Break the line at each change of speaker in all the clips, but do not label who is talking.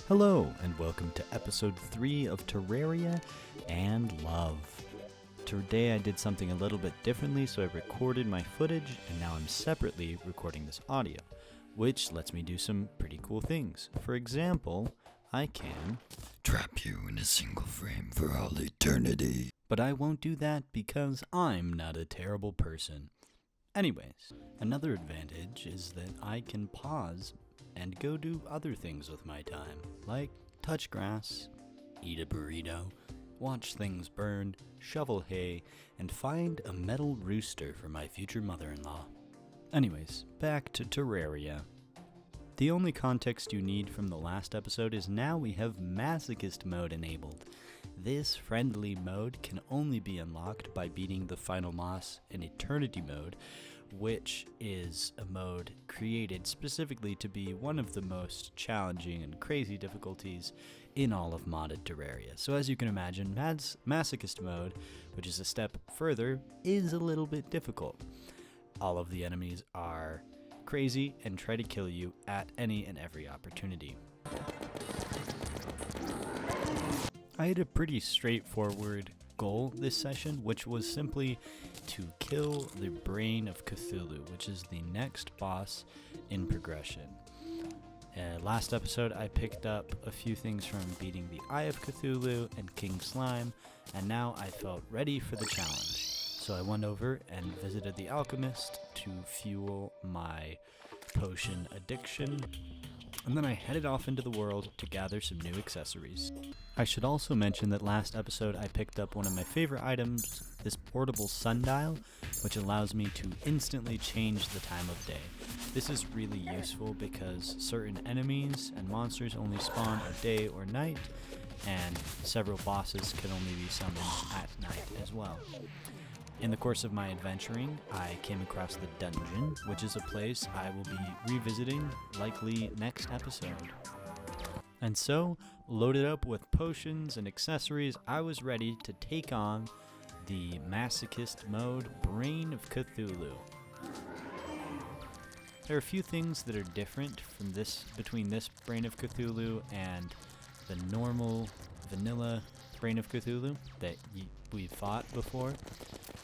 Hello, and welcome to episode 3 of Terraria and Love. Today I did something a little bit differently, so I recorded my footage, and now I'm separately recording this audio, which lets me do some pretty cool things. For example, I can
trap you in a single frame for all eternity.
But I won't do that because I'm not a terrible person. Anyways, another advantage is that I can pause and go do other things with my time, like touch grass, eat a burrito, watch things burn, shovel hay, and find a metal rooster for my future mother-in-law. Anyways, back to Terraria. The only context you need from the last episode is now we have Masochist mode enabled. This friendly mode can only be unlocked by beating the final boss in Eternity mode, which is a mode created specifically to be one of the most challenging and crazy difficulties in all of modded Terraria. So as you can imagine, Masochist mode, which is a step further, is a little bit difficult. All of the enemies are crazy and try to kill you at any and every opportunity. I had a pretty straightforward goal this session, which was simply to kill the Brain of Cthulhu, which is the next boss in progression. Last episode I picked up a few things from beating the Eye of Cthulhu and King Slime, and now I felt ready for the challenge. So I went over and visited the alchemist to fuel my potion addiction, and then I headed off into the world to gather some new accessories. I should also mention that last episode I picked up one of my favorite items, this portable sundial, which allows me to instantly change the time of day. This is really useful because certain enemies and monsters only spawn at day or night, and several bosses can only be summoned at night as well. In the course of my adventuring, I came across the dungeon, which is a place I will be revisiting likely next episode. And so, loaded up with potions and accessories, I was ready to take on the Masochist mode Brain of Cthulhu. There are a few things that are different between this Brain of Cthulhu and the normal vanilla Brain of Cthulhu that we've fought before.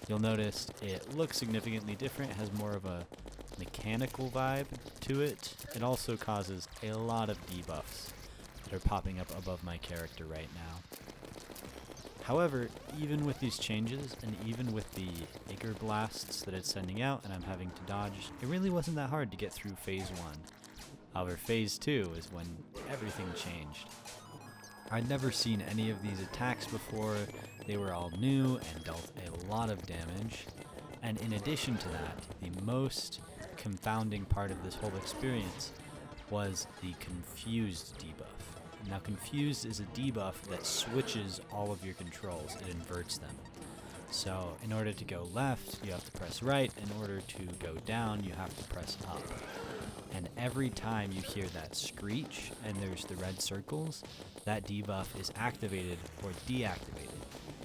You'll notice it looks significantly different, it has more of a mechanical vibe to it. It also causes a lot of debuffs that are popping up above my character right now. However, even with these changes, and even with the Ichor blasts that it's sending out and I'm having to dodge, it really wasn't that hard to get through Phase 1. However, Phase 2 is when everything changed. I'd never seen any of these attacks before, they were all new and dealt a lot of damage, and in addition to that, the most confounding part of this whole experience was the Confused debuff. Now, Confused is a debuff that switches all of your controls, it inverts them. So, in order to go left, you have to press right, in order to go down, you have to press up. And every time you hear that screech and there's the red circles, that debuff is activated or deactivated.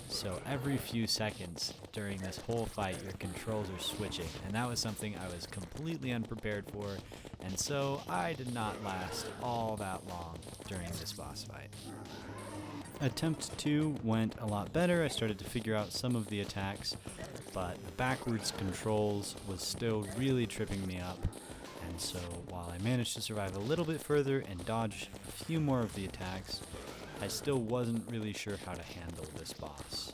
So every few seconds during this whole fight, your controls are switching, and that was something I was completely unprepared for, and so I did not last all that long during this boss fight. Attempt 2 went a lot better. I started to figure out some of the attacks, but the backwards controls was still really tripping me up. And so while I managed to survive a little bit further and dodge a few more of the attacks, I still wasn't really sure how to handle this boss.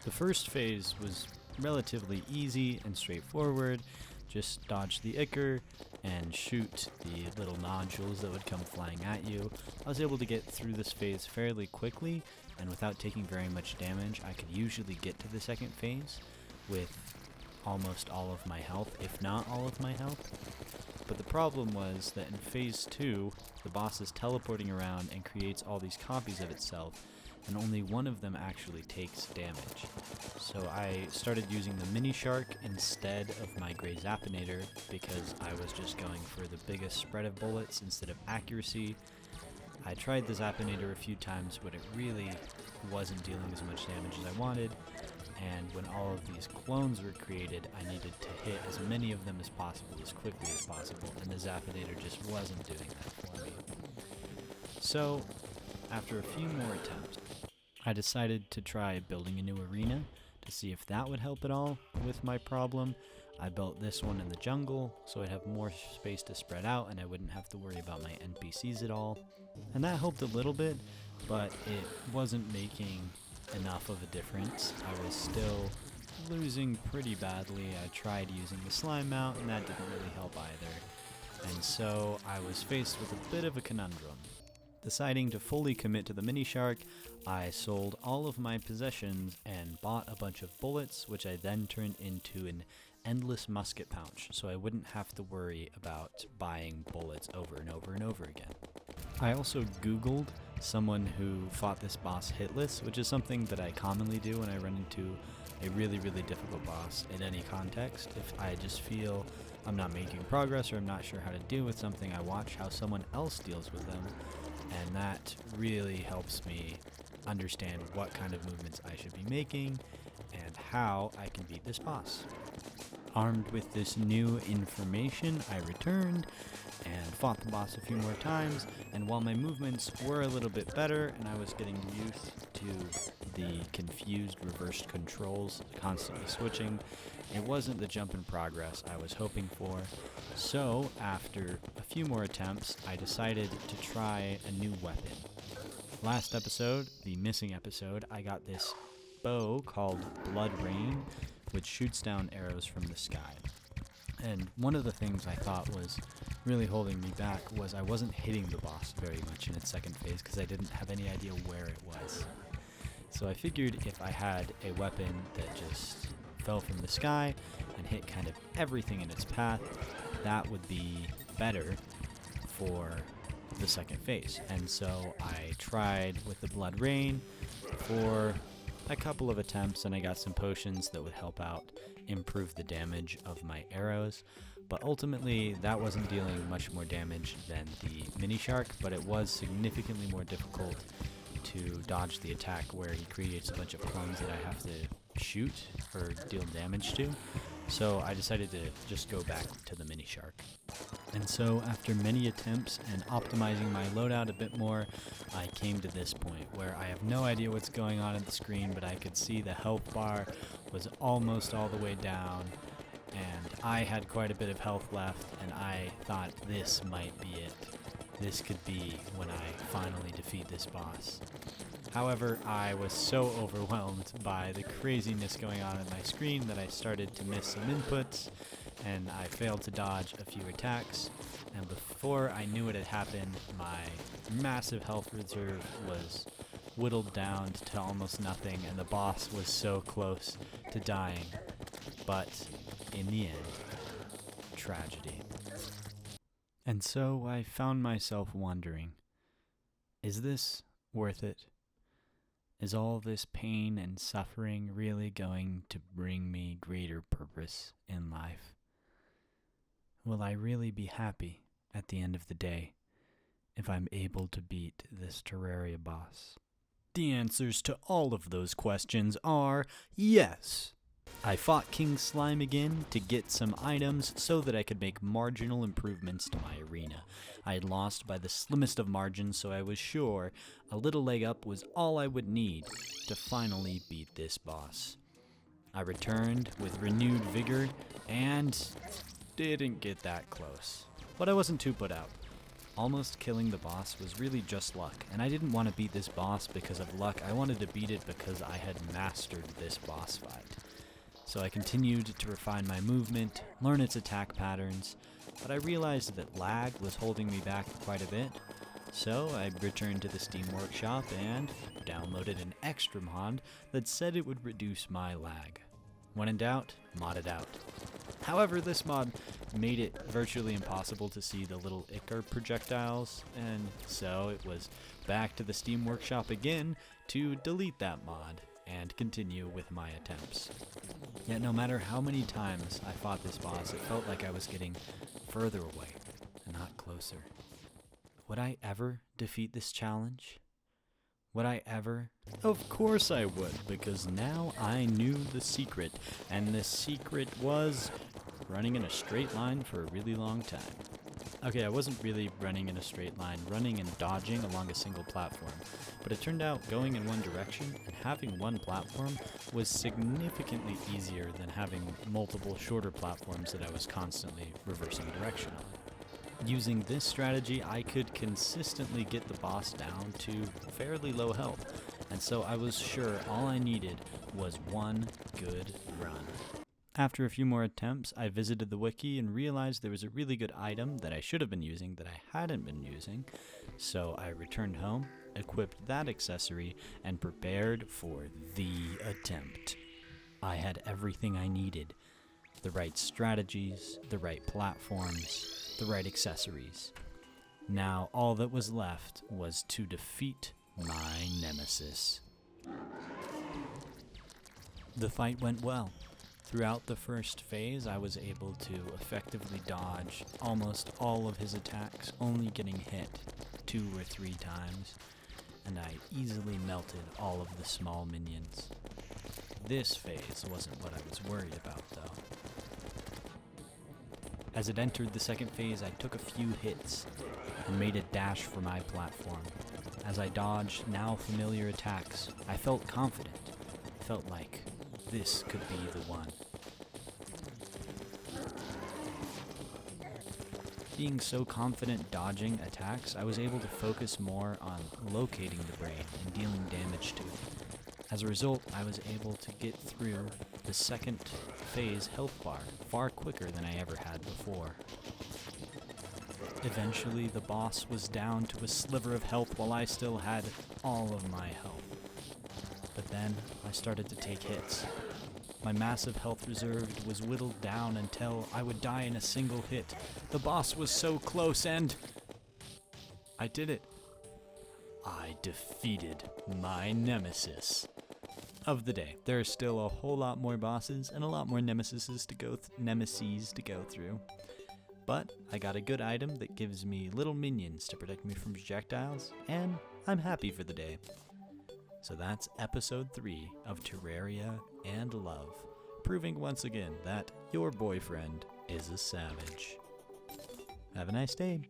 The first phase was relatively easy and straightforward. Just dodge the Ichor and shoot the little nodules that would come flying at you. I was able to get through this phase fairly quickly, and without taking very much damage, I could usually get to the second phase with almost all of my health, if not all of my health. But the problem was that in Phase 2, the boss is teleporting around and creates all these copies of itself, and only one of them actually takes damage. So I started using the Mini Shark instead of my Grey Zappinator because I was just going for the biggest spread of bullets instead of accuracy. I tried the Zappinator a few times, but it really wasn't dealing as much damage as I wanted. And when all of these clones were created, I needed to hit as many of them as possible, as quickly as possible, and the Zappinator just wasn't doing that for me. So after a few more attempts, I decided to try building a new arena to see if that would help at all with my problem. I built this one in the jungle so I'd have more space to spread out and I wouldn't have to worry about my NPCs at all. And that helped a little bit, but it wasn't making enough of a difference. I was still losing pretty badly. I tried using the slime mount and that didn't really help either. And so I was faced with a bit of a conundrum. Deciding to fully commit to the mini shark, I sold all of my possessions and bought a bunch of bullets, which I then turned into an endless musket pouch, so I wouldn't have to worry about buying bullets over and over and over again. I also Googled someone who fought this boss hitless, which is something that I commonly do when I run into a really, really difficult boss in any context. If I just feel I'm not making progress or I'm not sure how to deal with something, I watch how someone else deals with them, and that really helps me understand what kind of movements I should be making and how I can beat this boss. Armed with this new information, I returned and fought the boss a few more times, and while my movements were a little bit better and I was getting used to the confused reversed controls constantly switching, it wasn't the jump in progress I was hoping for. So after a few more attempts, I decided to try a new weapon. Last episode, the missing episode, I got this bow called Blood Rain, which shoots down arrows from the sky. And one of the things I thought was really holding me back was I wasn't hitting the boss very much in its second phase because I didn't have any idea where it was. So I figured if I had a weapon that just fell from the sky and hit kind of everything in its path, that would be better for the second phase. And so I tried with the Blood Rain for a couple of attempts, and I got some potions that would help out improve the damage of my arrows. But ultimately, that wasn't dealing much more damage than the mini shark, but it was significantly more difficult to dodge the attack where he creates a bunch of clones that I have to shoot or deal damage to. So I decided to just go back to the mini shark. And so after many attempts and optimizing my loadout a bit more, I came to this point where I have no idea what's going on the screen, but I could see the health bar was almost all the way down, and I had quite a bit of health left, and I thought this might be it. This could be when I finally defeat this boss. However, I was so overwhelmed by the craziness going on my screen that I started to miss some inputs, and I failed to dodge a few attacks, and before I knew it had happened, my massive health reserve was whittled down to almost nothing, and the boss was so close to dying. But in the end, tragedy. And so I found myself wondering, is this worth it? Is all this pain and suffering really going to bring me greater purpose in life? Will I really be happy at the end of the day if I'm able to beat this Terraria boss? The answers to all of those questions are yes. I fought King Slime again to get some items so that I could make marginal improvements to my arena. I had lost by the slimmest of margins, so I was sure a little leg up was all I would need to finally beat this boss. I returned with renewed vigor and didn't get that close, but I wasn't too put out. Almost killing the boss was really just luck, and I didn't want to beat this boss because of luck. I wanted to beat it because I had mastered this boss fight. So I continued to refine my movement, learn its attack patterns, but I realized that lag was holding me back quite a bit. So I returned to the Steam Workshop and downloaded an extra mod that said it would reduce my lag. When in doubt, mod it out. However, this mod made it virtually impossible to see the little Icar projectiles, and so it was back to the Steam Workshop again to delete that mod and continue with my attempts. Yet no matter how many times I fought this boss, it felt like I was getting further away and not closer. Would I ever defeat this challenge? Would I ever? Of course I would, because now I knew the secret, and the secret was running in a straight line for a really long time. Okay, I wasn't really running in a straight line, running and dodging along a single platform, but it turned out going in one direction and having one platform was significantly easier than having multiple shorter platforms that I was constantly reversing direction on. Using this strategy, I could consistently get the boss down to fairly low health, and so I was sure all I needed was one good run. After a few more attempts, I visited the wiki and realized there was a really good item that I should have been using that I hadn't been using, so I returned home, equipped that accessory, and prepared for the attempt. I had everything I needed: the right strategies, the right platforms, the right accessories. Now all that was left was to defeat my nemesis. The fight went well. Throughout the first phase, I was able to effectively dodge almost all of his attacks, only getting hit 2 or 3 times, and I easily melted all of the small minions. This phase wasn't what I was worried about, though. As it entered the second phase, I took a few hits and made a dash for my platform. As I dodged now familiar attacks, I felt confident. Felt like this could be the one. Being so confident dodging attacks, I was able to focus more on locating the brain and dealing damage to it. As a result, I was able to get through the second phase health bar far quicker than I ever had before. Eventually, the boss was down to a sliver of health while I still had all of my health. But then, I started to take hits. My massive health reserve was whittled down until I would die in a single hit. The boss was so close and I did it. I defeated my nemesis of the day. There are still a whole lot more bosses and a lot more nemesis to go through. But I got a good item that gives me little minions to protect me from projectiles, and I'm happy for the day. So that's episode 3 of Terraria and Love, proving once again that your boyfriend is a savage. Have a nice day.